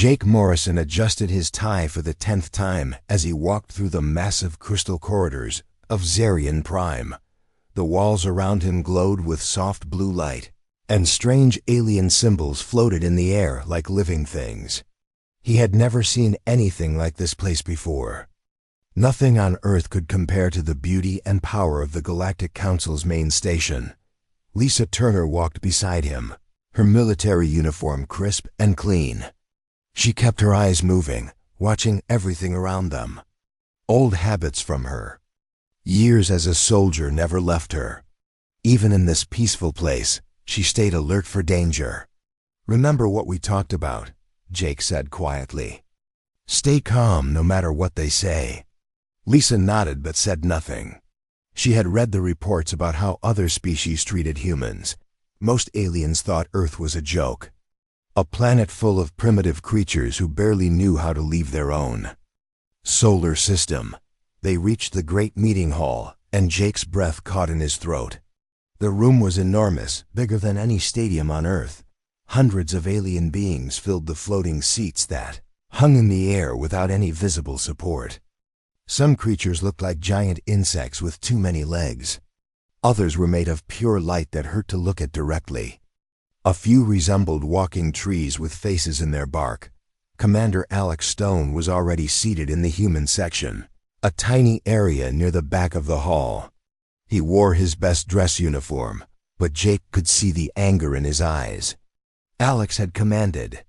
Jake Morrison adjusted his tie for the 10th time as he walked through the massive crystal corridors of Zarian Prime. The walls around him glowed with soft blue light, and strange alien symbols floated in the air like living things. He had never seen anything like this place before. Nothing on Earth could compare to the beauty and power of the Galactic Council's main station. Lisa Turner walked beside him, her military uniform crisp and clean. She kept her eyes moving, watching everything around them. Old habits from her. Years as a soldier never left her. Even in this peaceful place, she stayed alert for danger. "Remember what we talked about," Jake said quietly. "Stay calm no matter what they say." Lisa nodded but said nothing. She had read the reports about how other species treated humans. Most aliens thought Earth was a joke. A planet full of primitive creatures who barely knew how to leave their own solar system. They reached the great meeting hall, and Jake's breath caught in his throat. The room was enormous, bigger than any stadium on Earth. Hundreds of alien beings filled the floating seats that hung in the air without any visible support. Some creatures looked like giant insects with too many legs. Others were made of pure light that hurt to look at directly. A few resembled walking trees with faces in their bark. Commander Alex Stone was already seated in the human section, a tiny area near the back of the hall. He wore his best dress uniform, but Jake could see the anger in his eyes. Alex had commanded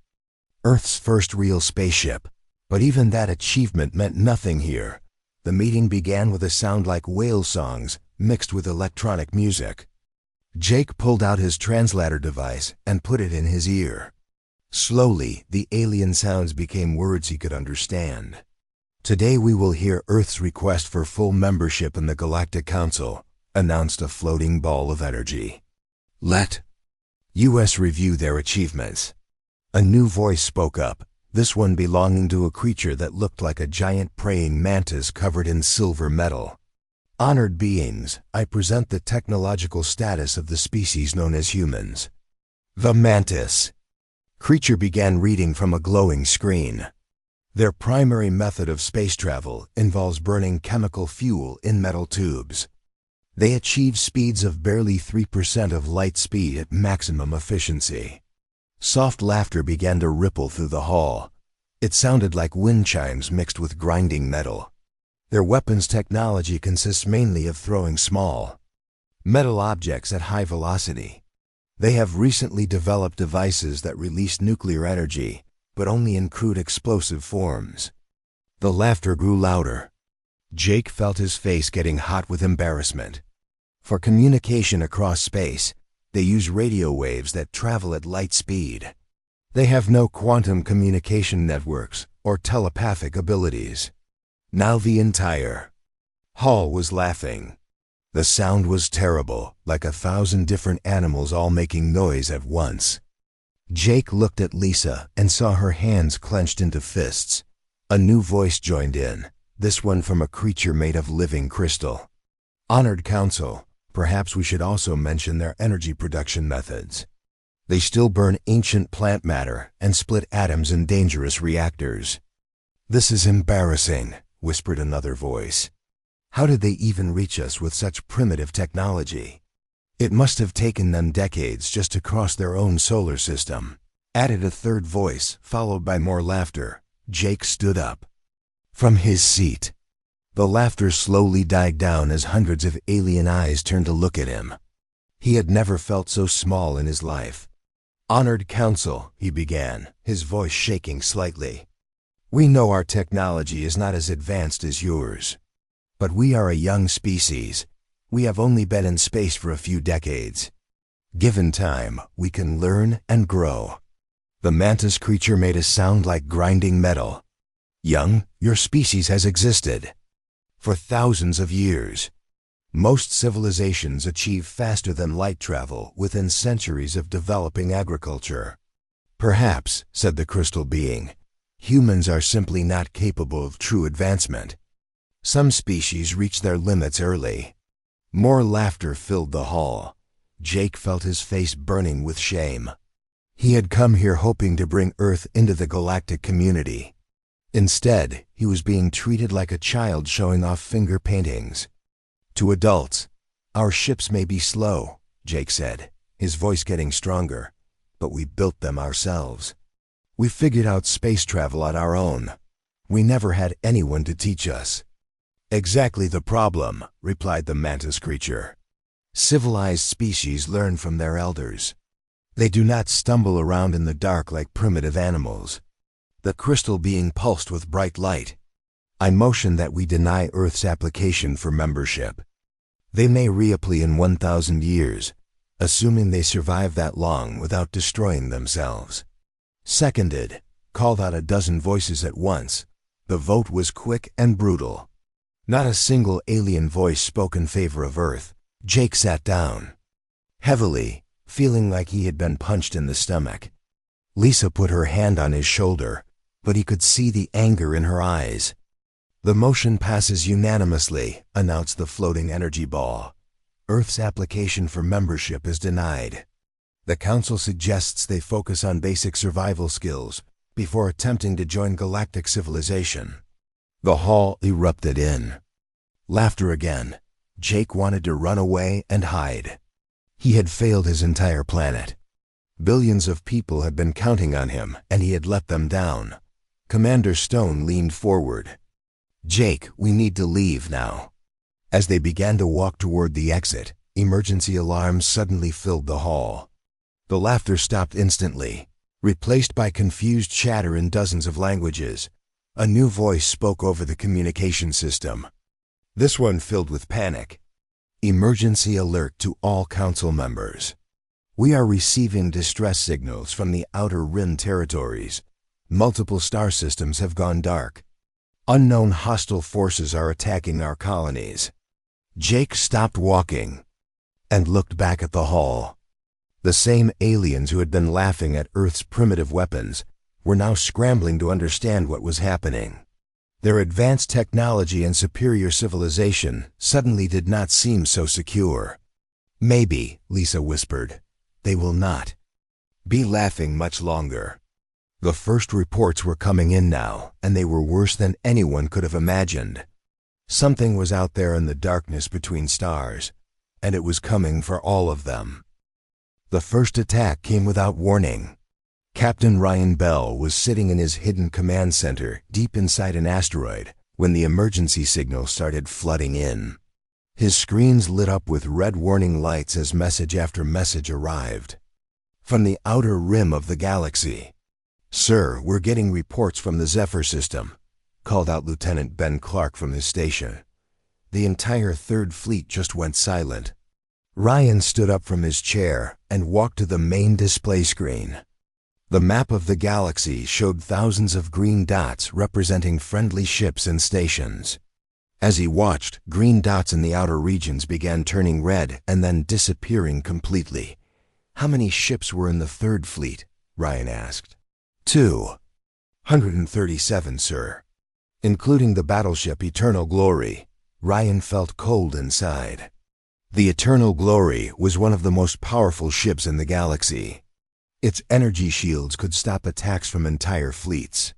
Earth's first real spaceship, but even that achievement meant nothing here. The meeting began with a sound like whale songs mixed with electronic music. Jake pulled out his translator device and put it in his ear. Slowly, the alien sounds became words he could understand. "Today we will hear Earth's request for full membership in the Galactic Council," announced a floating ball of energy. "Let U.S. review their achievements." A new voice spoke up, this one belonging to a creature that looked like a giant praying mantis covered in silver metal. "Honored beings, I present the technological status of the species known as humans." The mantis creature began reading from a glowing screen. Their primary method of space travel involves burning chemical fuel in metal tubes. They achieve speeds of barely 3% of light speed at maximum efficiency. Soft laughter began to ripple through the hall. It sounded like wind chimes mixed with grinding metal. Their weapons technology consists mainly of throwing small metal objects at high velocity. They have recently developed devices that release nuclear energy, but only in crude explosive forms. The laughter grew louder. Jake felt his face getting hot with embarrassment. For communication across space, they use radio waves that travel at light speed. They have no quantum communication networks or telepathic abilities. Now the entire hall was laughing. The sound was terrible, like 1,000 different animals all making noise at once. Jake looked at Lisa and saw her hands clenched into fists. A new voice joined in, this one from a creature made of living crystal. "Honored Council, perhaps we should also mention their energy production methods. They still burn ancient plant matter and split atoms in dangerous reactors." "This is embarrassing," whispered another voice. "How did they even reach us with such primitive technology? It must have taken them decades just to cross their own solar system," added a third voice, followed by more laughter. Jake stood up from his seat. The laughter slowly died down as hundreds of alien eyes turned to look at him. He had never felt so small in his life. "Honored Council," he began, his voice shaking slightly. "We know our technology is not as advanced as yours. But we are a young species. We have only been in space for a few decades. Given time, we can learn and grow." The mantis creature made a sound like grinding metal. "Young, your species has existed for thousands of years. Most civilizations achieve faster than light travel within centuries of developing agriculture." "Perhaps," said the crystal being, "humans are simply not capable of true advancement. Some species reach their limits early." More laughter filled the hall. Jake felt his face burning with shame. He had come here hoping to bring Earth into the galactic community. Instead, he was being treated like a child showing off finger paintings. To adults, "Our ships may be slow," Jake said, his voice getting stronger, "but we built them ourselves. We figured out space travel on our own. We never had anyone to teach us." "Exactly the problem," replied the mantis creature. "Civilized species learn from their elders. They do not stumble around in the dark like primitive animals." The crystal being pulsed with bright light. "I motion that we deny Earth's application for membership. They may reapply in 1,000 years, assuming they survive that long without destroying themselves." "Seconded," called out a dozen voices at once. The vote was quick and brutal. Not a single alien voice spoke in favor of Earth. Jake sat down heavily, feeling like he had been punched in the stomach. Lisa put her hand on his shoulder, but he could see the anger in her eyes. "The motion passes unanimously," announced the floating energy ball. "Earth's application for membership is denied. The Council suggests they focus on basic survival skills before attempting to join galactic civilization." The hall erupted in laughter again. Jake wanted to run away and hide. He had failed his entire planet. Billions of people had been counting on him, and he had let them down. Commander Stone leaned forward. "Jake, we need to leave now." As they began to walk toward the exit, emergency alarms suddenly filled the hall. The laughter stopped instantly, replaced by confused chatter in dozens of languages. A new voice spoke over the communication system, this one filled with panic. "Emergency alert to all Council members. We are receiving distress signals from the Outer Rim territories. Multiple star systems have gone dark. Unknown hostile forces are attacking our colonies." Jake stopped walking and looked back at the hall. The same aliens who had been laughing at Earth's primitive weapons were now scrambling to understand what was happening. Their advanced technology and superior civilization suddenly did not seem so secure. "Maybe," Lisa whispered, "they will not be laughing much longer." The first reports were coming in now, and they were worse than anyone could have imagined. Something was out there in the darkness between stars, and it was coming for all of them. The first attack came without warning. Captain Ryan Bell was sitting in his hidden command center deep inside an asteroid when the emergency signal started flooding in. His screens lit up with red warning lights as message after message arrived. From the outer rim of the galaxy. "Sir, we're getting reports from the Zephyr system," called out Lieutenant Ben Clark from his station. "The entire Third Fleet just went silent." Ryan stood up from his chair and walked to the main display screen. The map of the galaxy showed thousands of green dots representing friendly ships and stations. As he watched, green dots in the outer regions began turning red and then disappearing completely. "How many ships were in the Third Fleet?" Ryan asked. 237, sir. Including the battleship Eternal Glory. Ryan felt cold inside. The Eternal Glory was one of the most powerful ships in the galaxy. Its energy shields could stop attacks from entire fleets.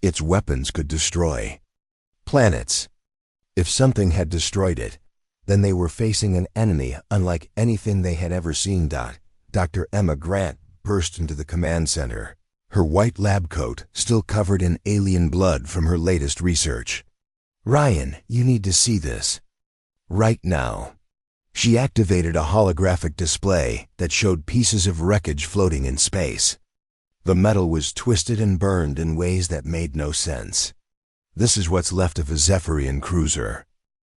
Its weapons could destroy planets. If something had destroyed it, then they were facing an enemy unlike anything they had ever seen. Dr. Emma Grant burst into the command center, her white lab coat still covered in alien blood from her latest research. "Ryan, you need to see this. Right now." She activated a holographic display that showed pieces of wreckage floating in space. The metal was twisted and burned in ways that made no sense. "This is what's left of a Zephyrian cruiser.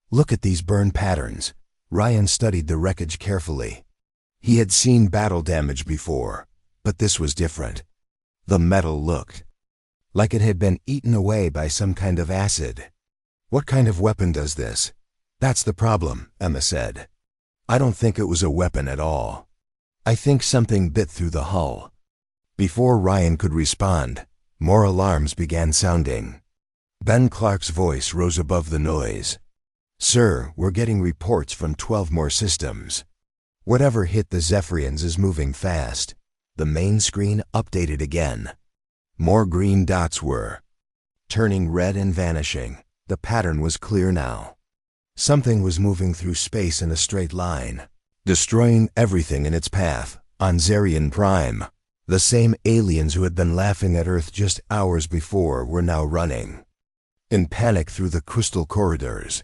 Look at these burn patterns." Ryan studied the wreckage carefully. He had seen battle damage before, but this was different. The metal looked like it had been eaten away by some kind of acid. "What kind of weapon does this?" "That's the problem," Emma said. "I don't think it was a weapon at all. I think something bit through the hull." Before Ryan could respond, more alarms began sounding. Ben Clark's voice rose above the noise. "Sir, we're getting reports from 12 more systems. Whatever hit the Zephyrians is moving fast. The main screen updated again. More green dots were turning red and vanishing. The pattern was clear now. Something was moving through space in a straight line, destroying everything in its path. On Zarian Prime, the same aliens who had been laughing at Earth just hours before were now running in panic through the crystal corridors.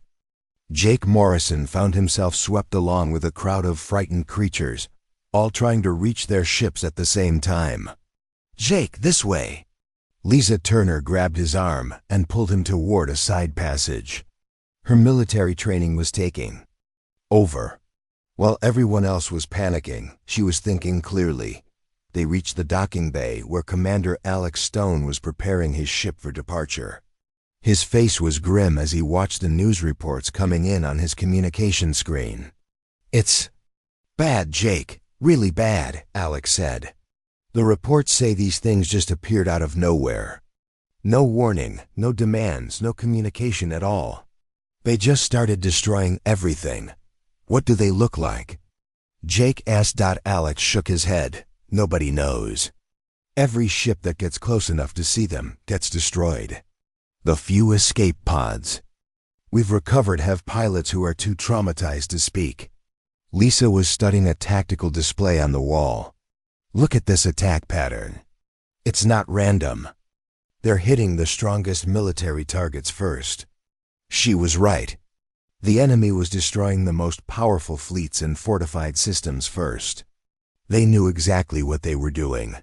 Jake Morrison found himself swept along with a crowd of frightened creatures, all trying to reach their ships at the same time. "Jake, this way!" Lisa Turner grabbed his arm and pulled him toward a side passage. Her military training was taking over. While everyone else was panicking, she was thinking clearly. They reached the docking bay where Commander Alex Stone was preparing his ship for departure. His face was grim as he watched the news reports coming in on his communication screen. "It's bad, Jake. Really bad," Alex said. "The reports say these things just appeared out of nowhere. No warning, no demands, no communication at all. They just started destroying everything. What do they look like?" Jake asked. Alex shook his head. "Nobody knows. Every ship that gets close enough to see them gets destroyed. The few escape pods we've recovered have pilots who are too traumatized to speak." Lisa was studying a tactical display on the wall. "Look at this attack pattern. It's not random. They're hitting the strongest military targets first." She was right. The enemy was destroying the most powerful fleets and fortified systems first. They knew exactly what they were doing.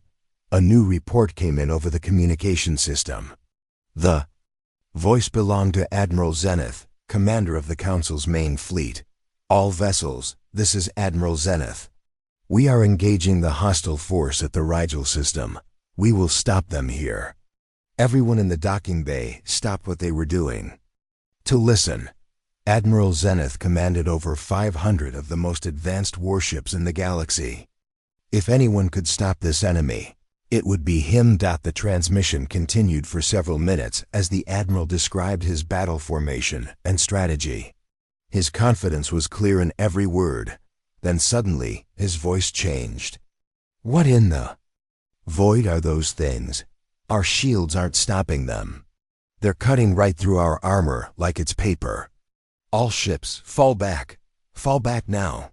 A new report came in over the communication system. The voice belonged to Admiral Zenith, commander of the Council's main fleet. "All vessels, this is Admiral Zenith. We are engaging the hostile force at the Rigel system. We will stop them here." Everyone in the docking bay stopped what they were doing to listen. Admiral Zenith commanded over 500 of the most advanced warships in the galaxy. If anyone could stop this enemy, it would be him. The transmission continued for several minutes as the Admiral described his battle formation and strategy. His confidence was clear in every word. Then suddenly, his voice changed. "What in the void are those things? Our shields aren't stopping them. They're cutting right through our armor like it's paper. All ships, fall back. Fall back now."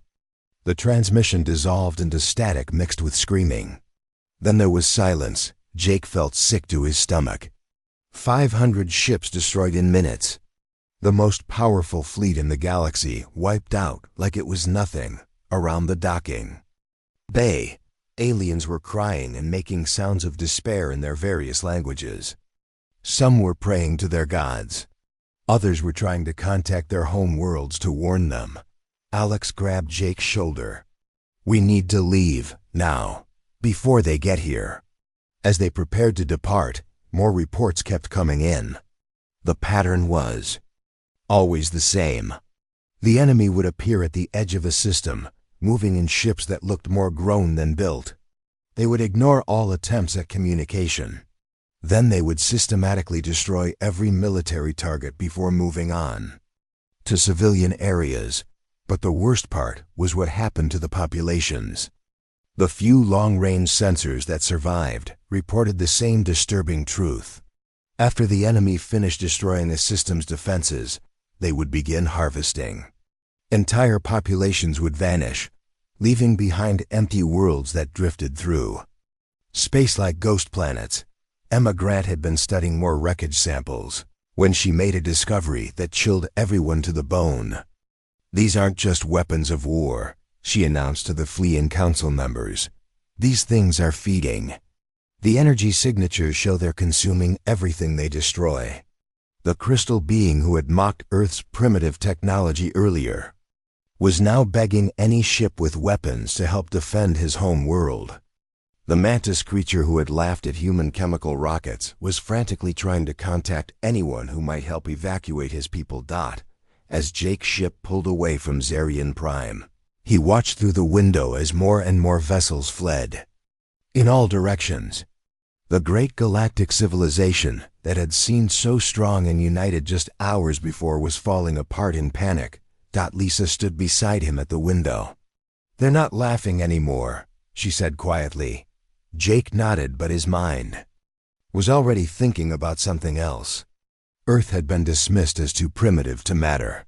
The transmission dissolved into static mixed with screaming. Then there was silence. Jake felt sick to his stomach. 500 ships destroyed in minutes. The most powerful fleet in the galaxy wiped out like it was nothing. Around the docking bay, aliens were crying and making sounds of despair in their various languages. Some were praying to their gods. Others were trying to contact their home worlds to warn them. Alex grabbed Jake's shoulder. "We need to leave, now, before they get here." As they prepared to depart, more reports kept coming in. The pattern was always the same. The enemy would appear at the edge of a system, moving in ships that looked more grown than built. They would ignore all attempts at communication. Then they would systematically destroy every military target before moving on to civilian areas. But the worst part was what happened to the populations. The few long-range sensors that survived reported the same disturbing truth. After the enemy finished destroying a system's defenses, they would begin harvesting. Entire populations would vanish, leaving behind empty worlds that drifted through space like ghost planets. Emma Grant had been studying more wreckage samples when she made a discovery that chilled everyone to the bone. "These aren't just weapons of war," she announced to the fleeing council members. "These things are feeding. The energy signatures show they're consuming everything they destroy." The crystal being who had mocked Earth's primitive technology earlier was now begging any ship with weapons to help defend his home world. The mantis creature who had laughed at human chemical rockets was frantically trying to contact anyone who might help evacuate his people. As Jake's ship pulled away from Zarian Prime, he watched through the window as more and more vessels fled in all directions. The great galactic civilization that had seemed so strong and united just hours before was falling apart in panic. Lisa stood beside him at the window. "They're not laughing anymore," she said quietly. Jake nodded, but his mind was already thinking about something else. Earth had been dismissed as too primitive to matter.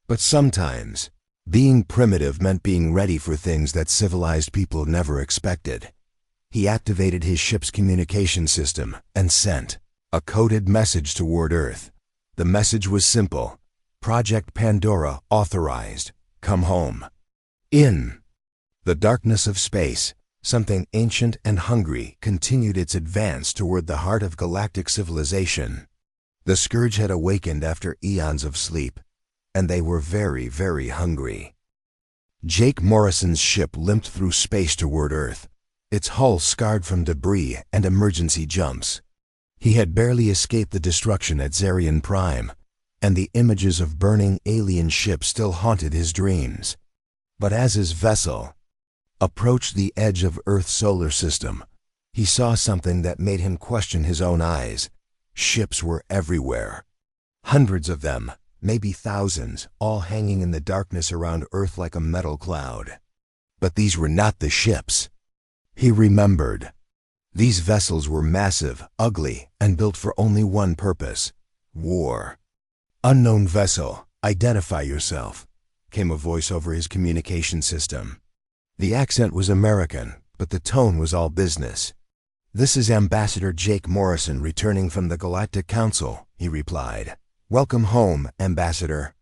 But sometimes, being primitive meant being ready for things that civilized people never expected. He activated his ship's communication system and sent a coded message toward Earth. The message was simple: Project Pandora authorized. Come home. In the darkness of space, something ancient and hungry continued its advance toward the heart of galactic civilization. The Scourge had awakened after eons of sleep, and they were very, very hungry. Jake Morrison's ship limped through space toward Earth, its hull scarred from debris and emergency jumps. He had barely escaped the destruction at Zarian Prime, and the images of burning alien ships still haunted his dreams. But as his vessel approached the edge of Earth's solar system, he saw something that made him question his own eyes. Ships were everywhere. Hundreds of them, maybe thousands, all hanging in the darkness around Earth like a metal cloud. But these were not the ships. He remembered. These vessels were massive, ugly, and built for only one purpose: war. "Unknown vessel, identify yourself," came a voice over his communication system. The accent was American, but the tone was all business. "This is Ambassador Jake Morrison returning from the Galactic Council," he replied. "Welcome home, Ambassador.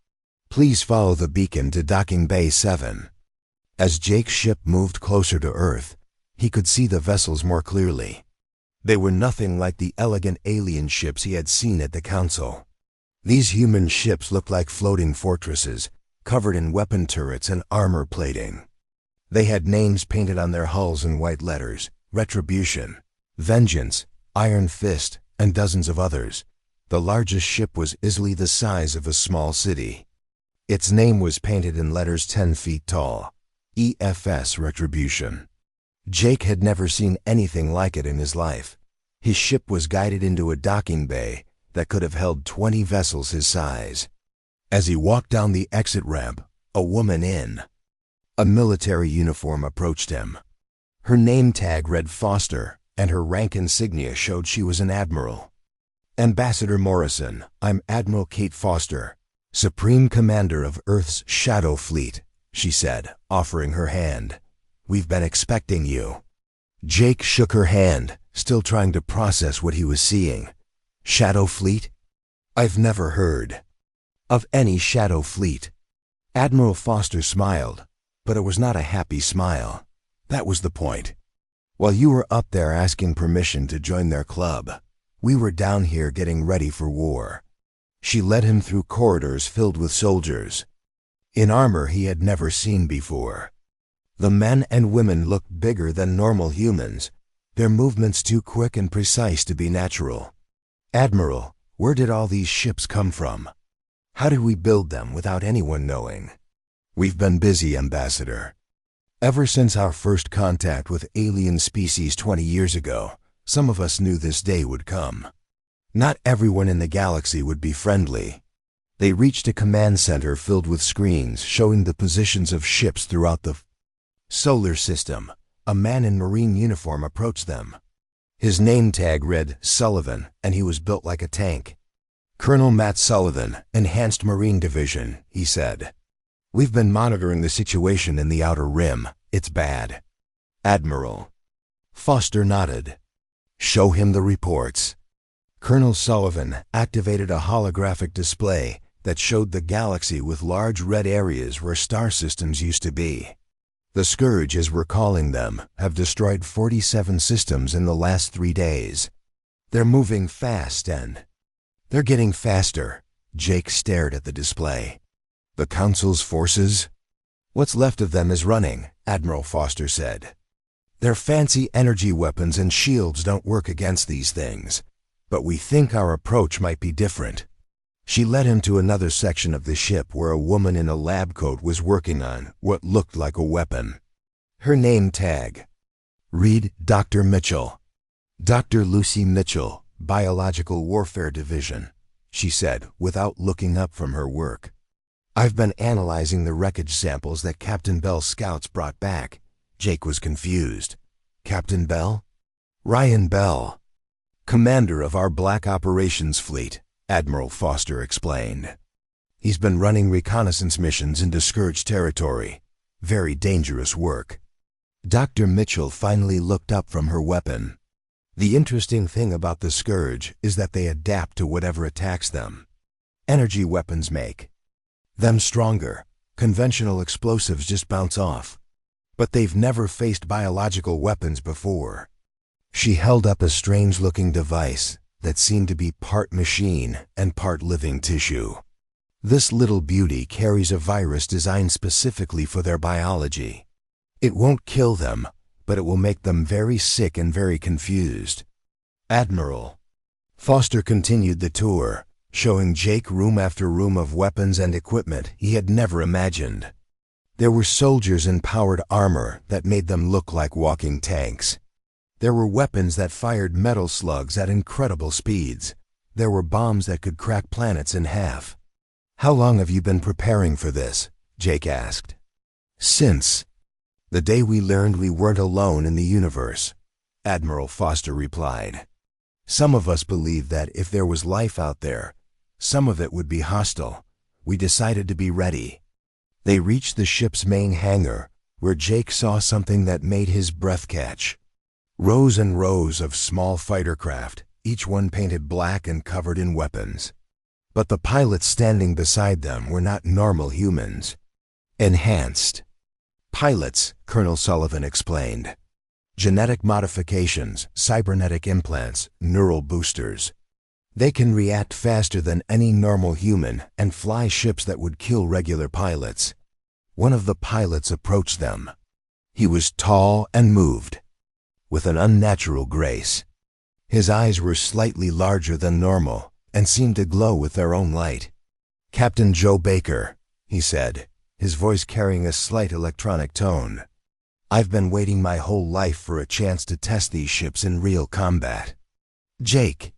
Please follow the beacon to Docking Bay 7. As Jake's ship moved closer to Earth, he could see the vessels more clearly. They were nothing like the elegant alien ships he had seen at the Council. These human ships looked like floating fortresses, covered in weapon turrets and armor plating. They had names painted on their hulls in white letters: Retribution, Vengeance, Iron Fist, and dozens of others. The largest ship was easily the size of a small city. Its name was painted in letters 10 feet tall: EFS Retribution. Jake had never seen anything like it in his life. His ship was guided into a docking bay that could have held 20 vessels his size. As he walked down the exit ramp, a woman in a military uniform approached him. Her name tag read Foster, and her rank insignia showed she was an admiral. "Ambassador Morrison, I'm Admiral Kate Foster, Supreme Commander of Earth's Shadow Fleet," she said, offering her hand. "We've been expecting you." Jake shook her hand, still trying to process what he was seeing. Shadow Fleet? I've never heard of any Shadow Fleet. Admiral Foster smiled, but it was not a happy smile. That was the point. "While you were up there asking permission to join their club, we were down here getting ready for war." She led him through corridors filled with soldiers, in armor he had never seen before. The men and women looked bigger than normal humans, their movements too quick and precise to be natural. "Admiral, where did all these ships come from? How did we build them without anyone knowing?" "We've been busy, Ambassador. Ever since our first contact with alien species 20 years ago, some of us knew this day would come. Not everyone in the galaxy would be friendly." They reached a command center filled with screens showing the positions of ships throughout the solar system. A man in Marine uniform approached them. His name tag read Sullivan, and he was built like a tank. "Colonel Matt Sullivan, Enhanced Marine Division," he said. "We've been monitoring the situation in the Outer Rim. It's bad." "Admiral." Foster nodded. "Show him the reports." Colonel Sullivan activated a holographic display that showed the galaxy with large red areas where star systems used to be. The Scourge, as we're calling them, have destroyed 47 systems in the last 3 days. They're moving fast and they're getting faster. Jake stared at the display. "The Council's forces? What's left of them is running," Admiral Foster said. "Their fancy energy weapons and shields don't work against these things, but we think our approach might be different." She led him to another section of the ship where a woman in a lab coat was working on what looked like a weapon. Her name tag read Dr. Mitchell. "Dr. Lucy Mitchell, Biological Warfare Division," she said without looking up from her work. "I've been analyzing the wreckage samples that Captain Bell's scouts brought back." Jake was confused. "Captain Bell? Ryan Bell, commander of our Black Operations Fleet, Admiral Foster explained. He's been running reconnaissance missions into Scourge territory. Very dangerous work. Dr. Mitchell finally looked up from her weapon. The interesting thing about the Scourge is that they adapt to whatever attacks them. Energy weapons make them stronger. Conventional explosives just bounce off. But they've never faced biological weapons before. She held up a strange-looking device that seemed to be part machine and part living tissue. This little beauty carries a virus designed specifically for their biology. It won't kill them, but it will make them very sick and very confused. Admiral Foster continued the tour, showing Jake room after room of weapons and equipment he had never imagined. There were soldiers in powered armor that made them look like walking tanks. There were weapons that fired metal slugs at incredible speeds. There were bombs that could crack planets in half. "How long have you been preparing for this?" Jake asked. "Since the day we learned we weren't alone in the universe," Admiral Foster replied. "Some of us believed that if there was life out there, some of it would be hostile. We decided to be ready." They reached the ship's main hangar, where Jake saw something that made his breath catch. Rows and rows of small fighter craft, each one painted black and covered in weapons. But the pilots standing beside them were not normal humans. Enhanced pilots, Colonel Sullivan explained. Genetic modifications, cybernetic implants, neural boosters. They can react faster than any normal human and fly ships that would kill regular pilots. One of the pilots approached them. He was tall and moved with an unnatural grace. His eyes were slightly larger than normal and seemed to glow with their own light. "Captain Joe Baker," he said, his voice carrying a slight electronic tone. "I've been waiting my whole life for a chance to test these ships in real combat." Jake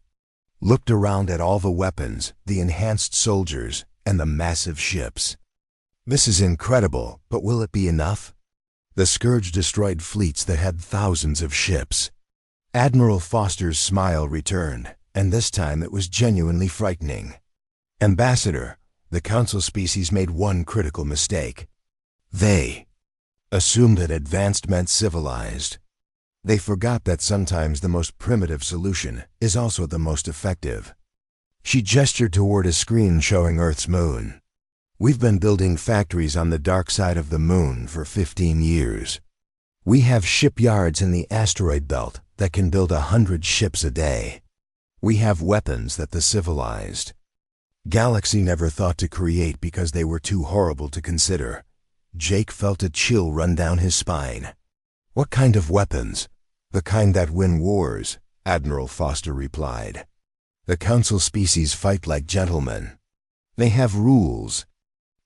looked around at all the weapons, the enhanced soldiers, and the massive ships. "This is incredible, but will it be enough?" The Scourge destroyed fleets that had thousands of ships. Admiral Foster's smile returned, and this time it was genuinely frightening. "Ambassador, the Council species made one critical mistake. They assumed that advanced meant civilized. They forgot that sometimes the most primitive solution is also the most effective." She gestured toward a screen showing Earth's moon. "We've been building factories on the dark side of the moon for 15 years. We have shipyards in the asteroid belt that can build 100 ships a day. We have weapons that the civilized galaxy never thought to create because they were too horrible to consider." Jake felt a chill run down his spine. "What kind of weapons?" "The kind that win wars," Admiral Foster replied. "The Council species fight like gentlemen. They have rules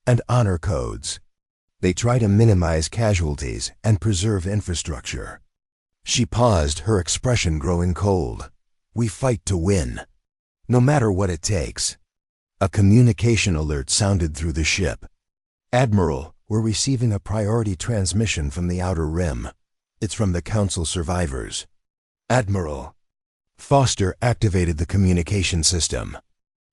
and honor codes. They try to minimize casualties and preserve infrastructure." She paused, her expression growing cold. "We fight to win, no matter what it takes." A communication alert sounded through the ship. "Admiral, we're receiving a priority transmission from the Outer Rim. It's from the Council survivors." "Admiral." Foster activated the communication system.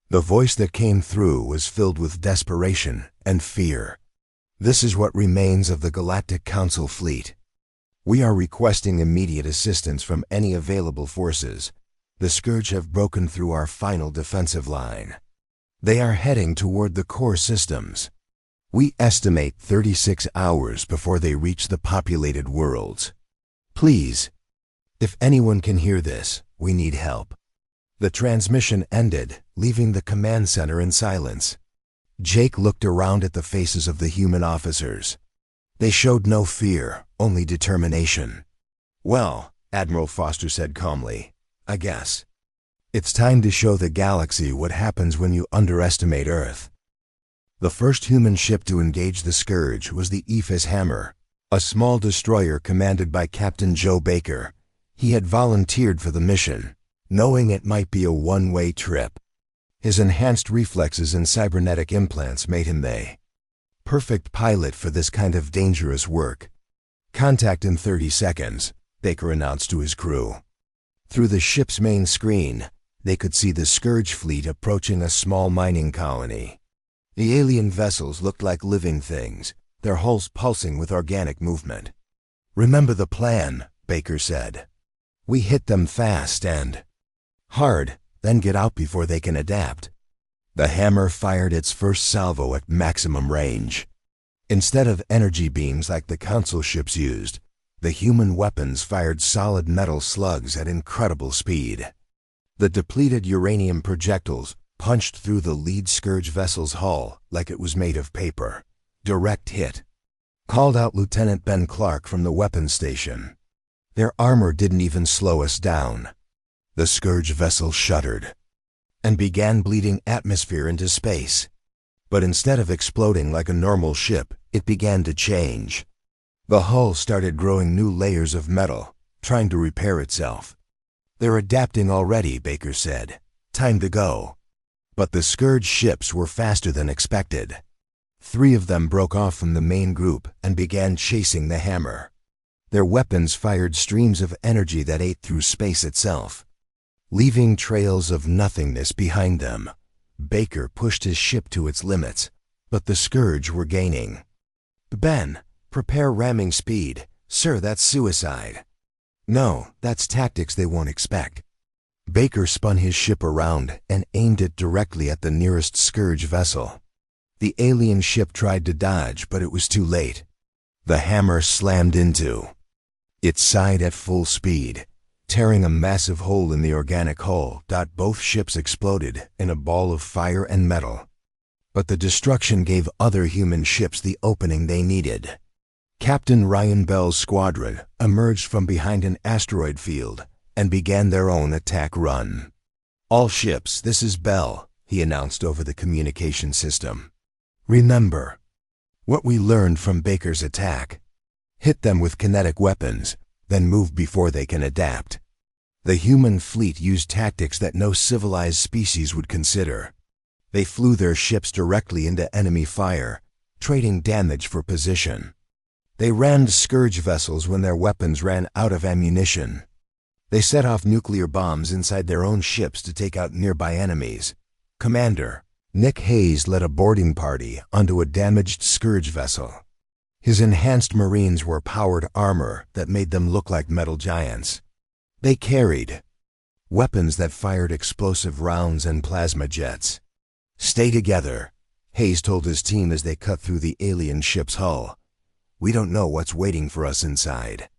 The voice that came through was filled with desperation and fear. "This is what remains of the Galactic Council fleet. We are requesting immediate assistance from any available forces. The Scourge have broken through our final defensive line. They are heading toward the core systems. We estimate 36 hours before they reach the populated worlds. Please, if anyone can hear this, we need help." The transmission ended, leaving the command center in silence. Jake looked around at the faces of the human officers. They showed no fear, only determination. "Well," Admiral Foster said calmly, "I guess it's time to show the galaxy what happens when you underestimate Earth." The first human ship to engage the Scourge was the Ephus Hammer, a small destroyer commanded by Captain Joe Baker. He had volunteered for the mission, knowing it might be a one-way trip. His enhanced reflexes and cybernetic implants made him the perfect pilot for this kind of dangerous work. "Contact in 30 seconds, Baker announced to his crew. Through the ship's main screen, they could see the Scourge fleet approaching a small mining colony. The alien vessels looked like living things, their hulls pulsing with organic movement. "Remember the plan," Baker said. "We hit them fast and hard, then get out before they can adapt." The hammer fired its first salvo at maximum range. Instead of energy beams like the Council ships used, the human weapons fired solid metal slugs at incredible speed. The depleted uranium projectiles punched through the lead Scourge vessel's hull like it was made of paper. "Direct hit," called out Lieutenant Ben Clark from the weapons station. "Their armor didn't even slow us down." The Scourge vessel shuddered and began bleeding atmosphere into space. But instead of exploding like a normal ship, it began to change. The hull started growing new layers of metal, trying to repair itself. "They're adapting already," Baker said. "Time to go." But the Scourge ships were faster than expected. 3 of them broke off from the main group and began chasing the hammer. Their weapons fired streams of energy that ate through space itself, leaving trails of nothingness behind them. Baker pushed his ship to its limits, but the Scourge were gaining. "Ben, prepare ramming speed. Sir, that's suicide." "No, that's tactics they won't expect." Baker spun his ship around and aimed it directly at the nearest Scourge vessel. The alien ship tried to dodge, but it was too late. The hammer slammed into its side at full speed, tearing a massive hole in the organic hull. Both ships exploded in a ball of fire and metal. But the destruction gave other human ships the opening they needed. Captain Ryan Bell's squadron emerged from behind an asteroid field and began their own attack run. "All ships, this is Bell," he announced over the communication system. "Remember what we learned from Baker's attack. Hit them with kinetic weapons, then move before they can adapt." The human fleet used tactics that no civilized species would consider. They flew their ships directly into enemy fire, trading damage for position. They rammed Scourge vessels when their weapons ran out of ammunition. They set off nuclear bombs inside their own ships to take out nearby enemies. Commander Nick Hayes led a boarding party onto a damaged Scourge vessel. His enhanced Marines wore powered armor that made them look like metal giants. They carried weapons that fired explosive rounds and plasma jets. "Stay together," Hayes told his team as they cut through the alien ship's hull. "We don't know what's waiting for us inside."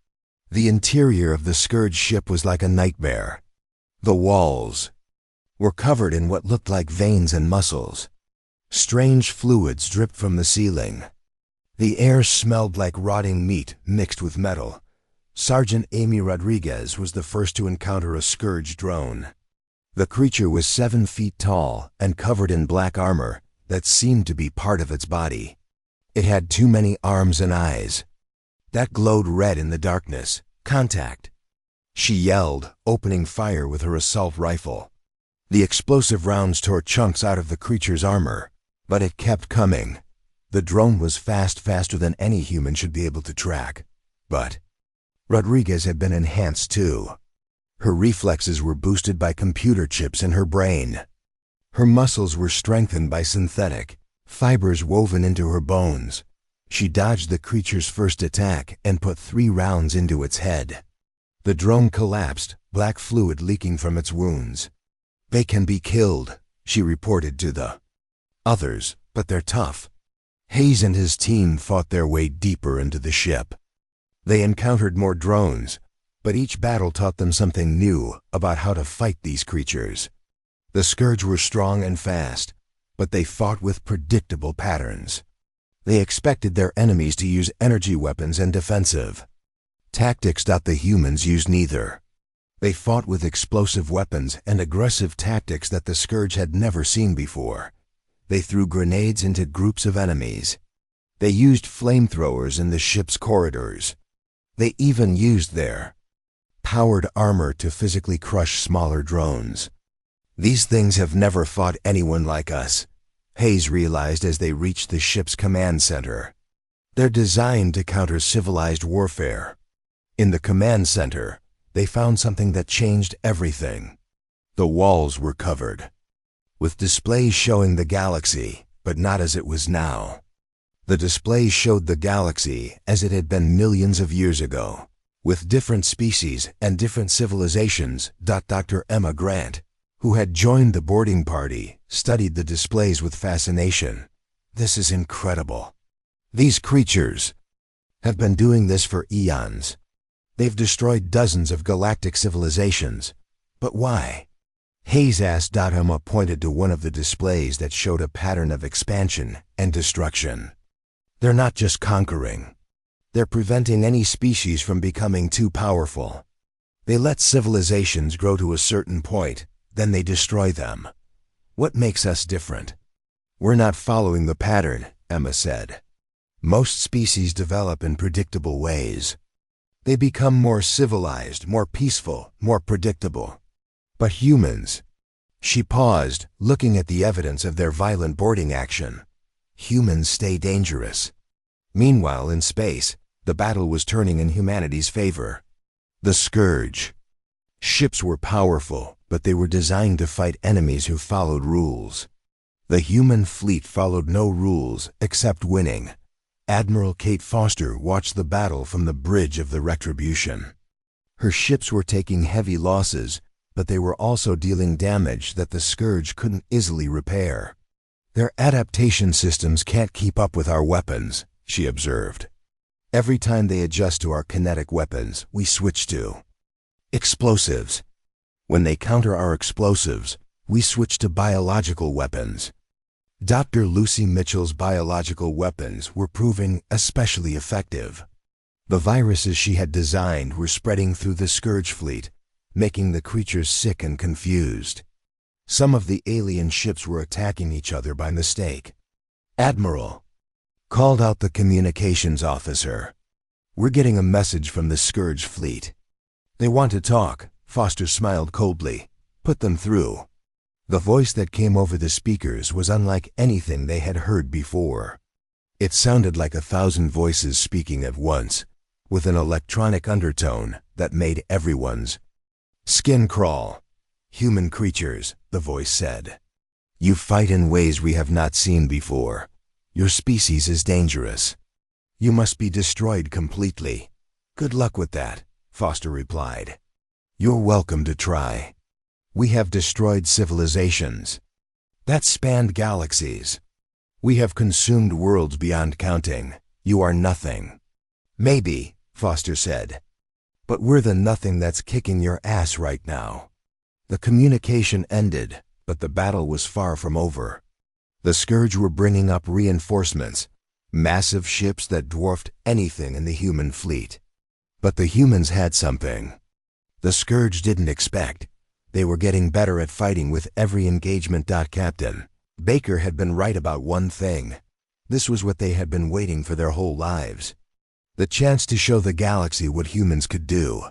The interior of the Scourge ship was like a nightmare. The walls were covered in what looked like veins and muscles. Strange fluids dripped from the ceiling. The air smelled like rotting meat mixed with metal. Sergeant Amy Rodriguez was the first to encounter a Scourge drone. The creature was 7 feet tall and covered in black armor that seemed to be part of its body. It had too many arms and eyes that glowed red in the darkness. "Contact!" she yelled, opening fire with her assault rifle. The explosive rounds tore chunks out of the creature's armor, but it kept coming. The drone was faster than any human should be able to track. But Rodriguez had been enhanced too. Her reflexes were boosted by computer chips in her brain. Her muscles were strengthened by synthetic fibers woven into her bones. She dodged the creature's first attack and put 3 rounds into its head. The drone collapsed, black fluid leaking from its wounds. "They can be killed," she reported to the others, "but they're tough." Hayes and his team fought their way deeper into the ship. They encountered more drones, but each battle taught them something new about how to fight these creatures. The Scourge were strong and fast, but they fought with predictable patterns. They expected their enemies to use energy weapons and defensive tactics that the humans used neither. They fought with explosive weapons and aggressive tactics that the Scourge had never seen before. They threw grenades into groups of enemies. They used flamethrowers in the ship's corridors. They even used their powered armor to physically crush smaller drones. "These things have never fought anyone like us," Hayes realized as they reached the ship's command center. "They're designed to counter civilized warfare." In the command center, they found something that changed everything. The walls were covered with displays showing the galaxy, but not as it was now. The displays showed the galaxy as it had been millions of years ago, with different species and different civilizations. Dr. Emma Grant, who had joined the boarding party, studied the displays with fascination. This is incredible. These creatures have been doing this for eons. They've destroyed dozens of galactic civilizations. But why? Hayes asked. Emma pointed to one of the displays that showed a pattern of expansion and destruction. They're not just conquering. They're preventing any species from becoming too powerful. They let civilizations grow to a certain point, then they destroy them. What makes us different? We're not following the pattern, Emma said. Most species develop in predictable ways. They become more civilized, more peaceful, more predictable. But humans— She paused, looking at the evidence of their violent boarding action. Humans stay dangerous. Meanwhile, in space, the battle was turning in humanity's favor. The Scourge. Ships were powerful, but they were designed to fight enemies who followed rules. The human fleet followed no rules except winning. Admiral Kate Foster watched the battle from the bridge of the Retribution. Her ships were taking heavy losses, but they were also dealing damage that the Scourge couldn't easily repair. Their adaptation systems can't keep up with our weapons, she observed. Every time they adjust to our kinetic weapons, we switch to explosives. When they counter our explosives, we switch to biological weapons. Dr. Lucy Mitchell's biological weapons were proving especially effective. The viruses she had designed were spreading through the Scourge fleet, making the creatures sick and confused. Some of the alien ships were attacking each other by mistake. "Admiral," called out the communications officer. "We're getting a message from the Scourge fleet." "They want to talk," Foster smiled coldly. "Put them through." The voice that came over the speakers was unlike anything they had heard before. It sounded like 1,000 voices speaking at once, with an electronic undertone that made everyone's skin crawl. "Human creatures," the voice said. "You fight in ways we have not seen before. Your species is dangerous. You must be destroyed completely." "Good luck with that," Foster replied. "You're welcome to try. We have destroyed civilizations that spanned galaxies. We have consumed worlds beyond counting. You are nothing." "Maybe," Foster said. "But we're the nothing that's kicking your ass right now." The communication ended, but the battle was far from over. The Scourge were bringing up reinforcements, massive ships that dwarfed anything in the human fleet. But the humans had something the Scourge didn't expect. They were getting better at fighting with every engagement. Captain Baker had been right about one thing. This was what they had been waiting for their whole lives. The chance to show the galaxy what humans could do.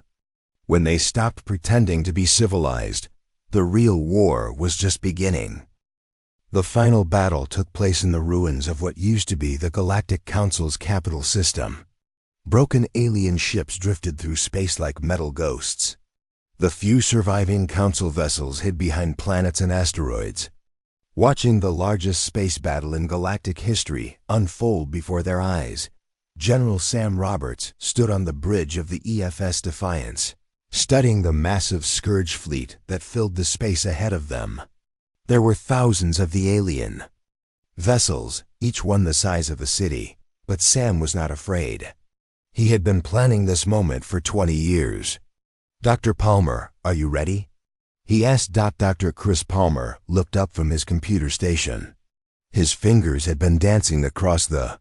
When they stopped pretending to be civilized, the real war was just beginning. The final battle took place in the ruins of what used to be the Galactic Council's capital system. Broken alien ships drifted through space like metal ghosts. The few surviving Council vessels hid behind planets and asteroids, watching the largest space battle in galactic history unfold before their eyes. General Sam Roberts stood on the bridge of the EFS Defiance, studying the massive Scourge fleet that filled the space ahead of them. There were thousands of the alien vessels, each one the size of a city, but Sam was not afraid. He had been planning this moment for 20 years. "Dr. Palmer, are you ready?" he asked. Dr. Chris Palmer looked up from his computer station. His fingers had been dancing across the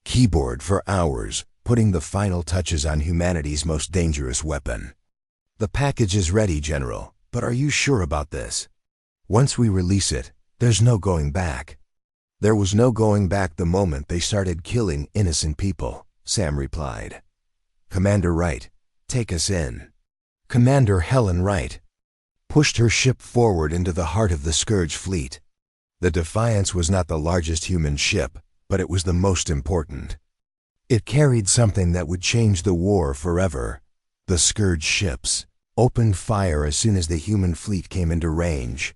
keyboard for hours, putting the final touches on humanity's most dangerous weapon. "The package is ready, General, but are you sure about this? Once we release it, there's no going back." "There was no going back the moment they started killing innocent people," Sam replied. "Commander Wright, take us in." Commander Helen Wright pushed her ship forward into the heart of the Scourge fleet. The Defiance was not the largest human ship, but it was the most important. It carried something that would change the war forever: the Scourge ships. opened fire as soon as the human fleet came into range.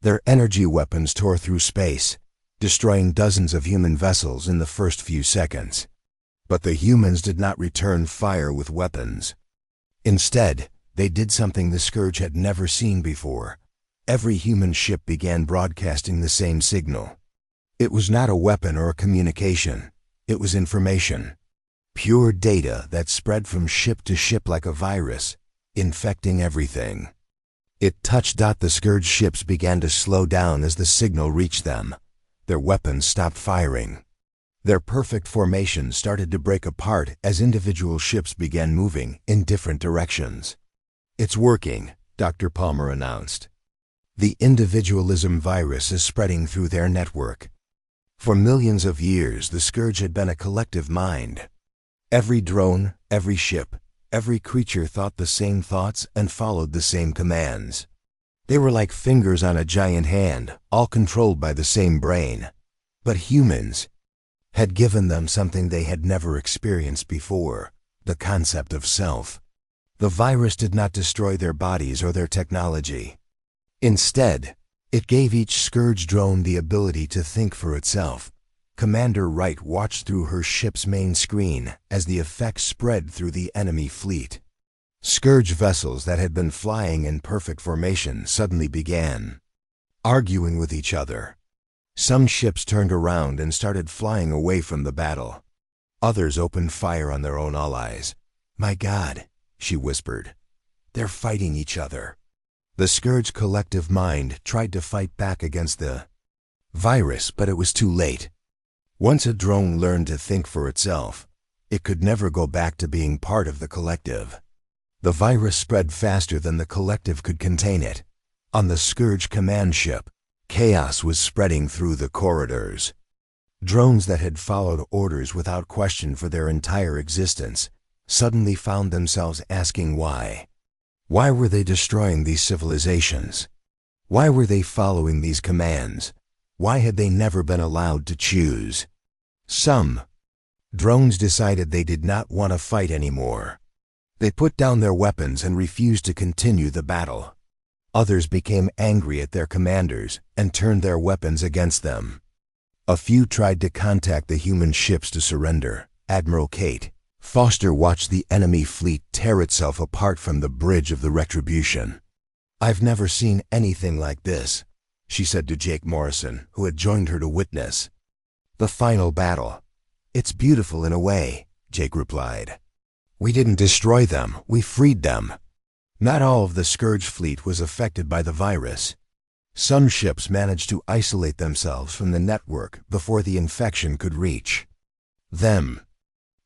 Their energy weapons tore through space, destroying dozens of human vessels in the first few seconds. But the humans did not return fire with weapons. Instead, they did something the Scourge had never seen before. Every human ship began broadcasting the same signal. It was not a weapon or a communication. It was information. Pure data that spread from ship to ship like a virus, infecting everything. It touched. The Scourge ships began to slow down as the signal reached them. Their weapons stopped firing. Their perfect formation started to break apart as individual ships began moving in different directions. "It's working," Dr. Palmer announced. "The individualism virus is spreading through their network." For millions of years, the Scourge had been a collective mind. Every drone, every ship, every creature thought the same thoughts and followed the same commands. They were like fingers on a giant hand, all controlled by the same brain. But humans had given them something they had never experienced before, the concept of self. The virus did not destroy their bodies or their technology. Instead, it gave each Scourge drone the ability to think for itself. Commander Wright watched through her ship's main screen as the effects spread through the enemy fleet. Scourge vessels that had been flying in perfect formation suddenly began arguing with each other. Some ships turned around and started flying away from the battle. Others opened fire on their own allies. "My God," she whispered, "they're fighting each other." The Scourge collective mind tried to fight back against the virus, but it was too late. Once a drone learned to think for itself, it could never go back to being part of the collective. The virus spread faster than the collective could contain it. On the Scourge command ship, chaos was spreading through the corridors. Drones that had followed orders without question for their entire existence suddenly found themselves asking why. Why were they destroying these civilizations? Why were they following these commands? Why had they never been allowed to choose? Some drones decided they did not want to fight anymore. They put down their weapons and refused to continue the battle. Others became angry at their commanders and turned their weapons against them. A few tried to contact the human ships to surrender. Admiral Kate Foster watched the enemy fleet tear itself apart from the bridge of the Retribution. "I've never seen anything like this," she said to Jake Morrison, who had joined her to witness the final battle. "It's beautiful in a way," Jake replied. "We didn't destroy them, we freed them." Not all of the Scourge fleet was affected by the virus. Some ships managed to isolate themselves from the network before the infection could reach them.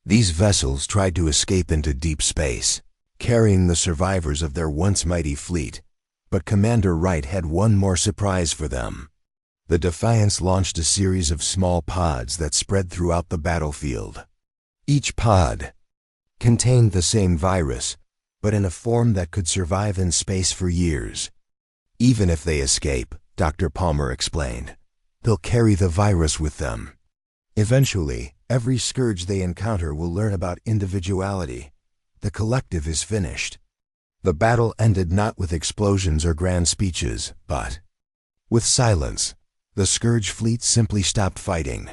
These vessels tried to escape into deep space, carrying the survivors of their once mighty fleet. But Commander Wright had one more surprise for them. The Defiance launched a series of small pods that spread throughout the battlefield. Each pod contained the same virus, but in a form that could survive in space for years. "Even if they escape," Dr. Palmer explained, "they'll carry the virus with them. Eventually, every Scourge they encounter will learn about individuality. The collective is finished." The battle ended not with explosions or grand speeches, but with silence. The Scourge fleet simply stopped fighting.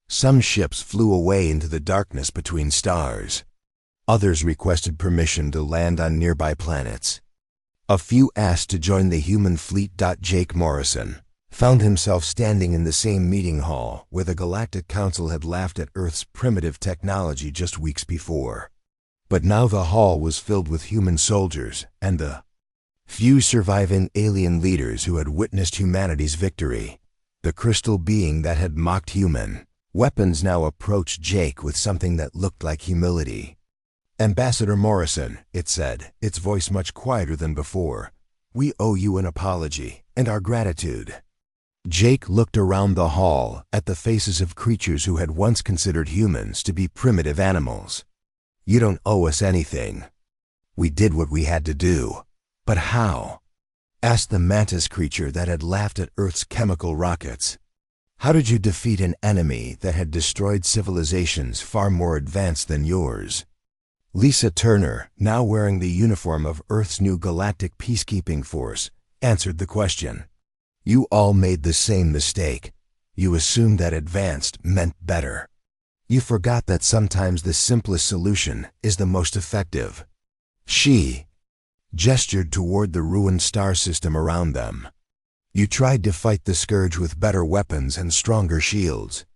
Some ships flew away into the darkness between stars. Others requested permission to land on nearby planets. A few asked to join the human fleet. Jake Morrison found himself standing in the same meeting hall where the Galactic Council had laughed at Earth's primitive technology just weeks before. But now the hall was filled with human soldiers and the few surviving alien leaders who had witnessed humanity's victory. The crystal being that had mocked human weapons now approached Jake with something that looked like humility. "Ambassador Morrison," it said, its voice much quieter than before, "we owe you an apology and our gratitude." Jake looked around the hall at the faces of creatures who had once considered humans to be primitive animals. "You don't owe us anything. We did what we had to do." "But how?" asked the mantis creature that had laughed at Earth's chemical rockets. "How did you defeat an enemy that had destroyed civilizations far more advanced than yours?" Lisa Turner, now wearing the uniform of Earth's new galactic peacekeeping force, answered the question. You all made the same mistake. You assumed that advanced meant better. You forgot that sometimes the simplest solution is the most effective. She gestured toward the ruined star system around them. You tried to fight the scourge with better weapons and stronger shields.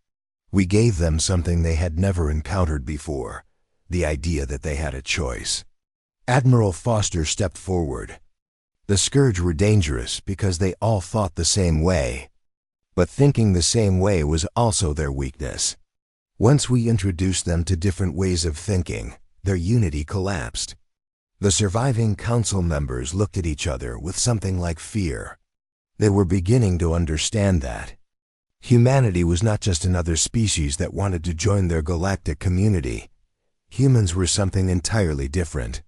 We gave them something they had never encountered before, the idea that they had a choice. Admiral Foster stepped forward. The scourge were dangerous because they all thought the same way. But thinking the same way was also their weakness. Once we introduced them to different ways of thinking, their unity collapsed. The surviving council members looked at each other with something like fear. They were beginning to understand that humanity was not just another species that wanted to join their galactic community. Humans were something entirely different.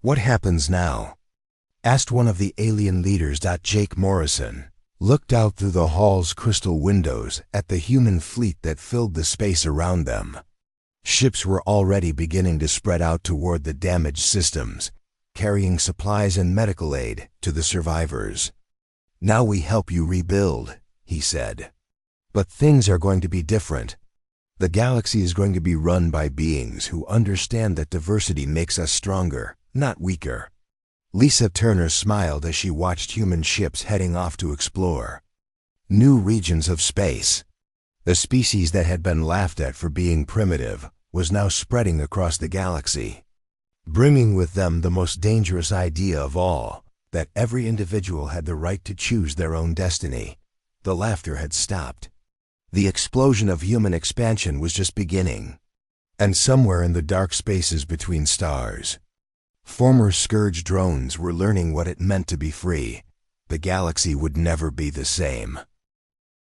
What happens now? Asked one of the alien leaders. Jake Morrison looked out through the hall's crystal windows at the human fleet that filled the space around them. Ships were already beginning to spread out toward the damaged systems, carrying supplies and medical aid to the survivors. Now we help you rebuild, he said. But things are going to be different. The galaxy is going to be run by beings who understand that diversity makes us stronger, not weaker. Lisa Turner smiled as she watched human ships heading off to explore new regions of space. The species that had been laughed at for being primitive was now spreading across the galaxy, bringing with them the most dangerous idea of all, that every individual had the right to choose their own destiny. The laughter had stopped. The explosion of human expansion was just beginning. And somewhere in the dark spaces between stars, former Scourge drones were learning what it meant to be free. The galaxy would never be the same.